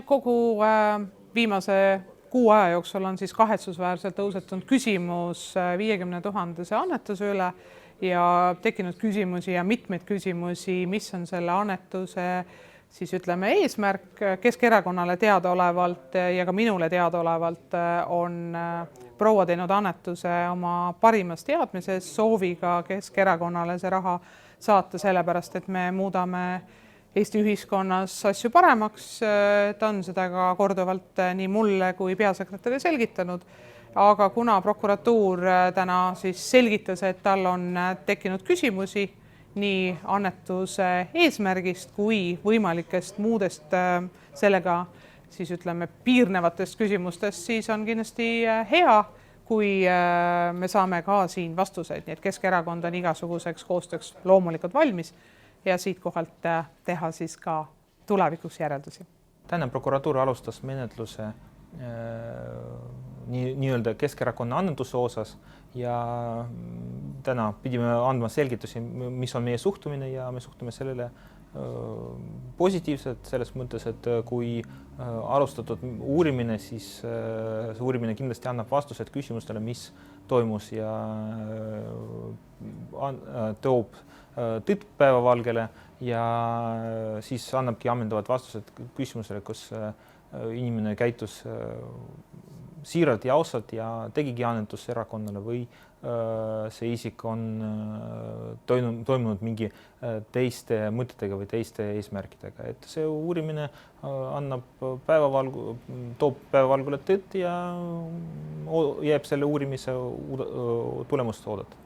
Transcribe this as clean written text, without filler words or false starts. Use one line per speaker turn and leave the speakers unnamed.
Kogu viimase kuu aja jooksul on siis kahetsusväärselt tõusetunud küsimus 50 000 annetuse üle ja tekkinud küsimusi ja mitmeid küsimusi, mis on selle annetuse siis ütleme eesmärk. Keskerakonnale teadaolevalt ja ka minule teadaolevalt on proua teinud annetuse oma parimas teadmises sooviga Keskerakonnale see raha saata, sellepärast et me muudame Eesti ühiskonnas asju paremaks. Ta on seda ka korduvalt nii mulle kui peasekretärile selgitanud, aga kuna prokuratuur täna siis selgitas, et tal on tekkinud küsimusi nii annetuse eesmärgist kui võimalikest muudest sellega siis ütleme piirnevatest küsimustest, siis on kindlasti hea, kui me saame ka siin vastuseid. Nii et Keskerakond on igasuguseks koostööks loomulikult valmis ja siit kohalt teha siis ka tulevikuks järeldusi.
Täna prokuratuur alustas menetluse nii-öelda Keskerakonna annetuse osas ja täna pidime andma selgitusi, mis on meie suhtumine ja me suhtume sellele positiivselt selles mõttes, et kui alustatud uurimine, siis see uurimine kindlasti annab vastused küsimustele, mis toimus ja toob tõtt päevavalgele ja siis annabki ammendavad vastused küsimusele, kas inimene käitus siiralt ja ausalt ja tegigi annetust erakonnale või see isik on toimunud mingi teiste mõtetega või teiste eesmärkidega. Et see uurimine annab toob päevavalgule tõtt ja jääb selle uurimise tulemust oodata.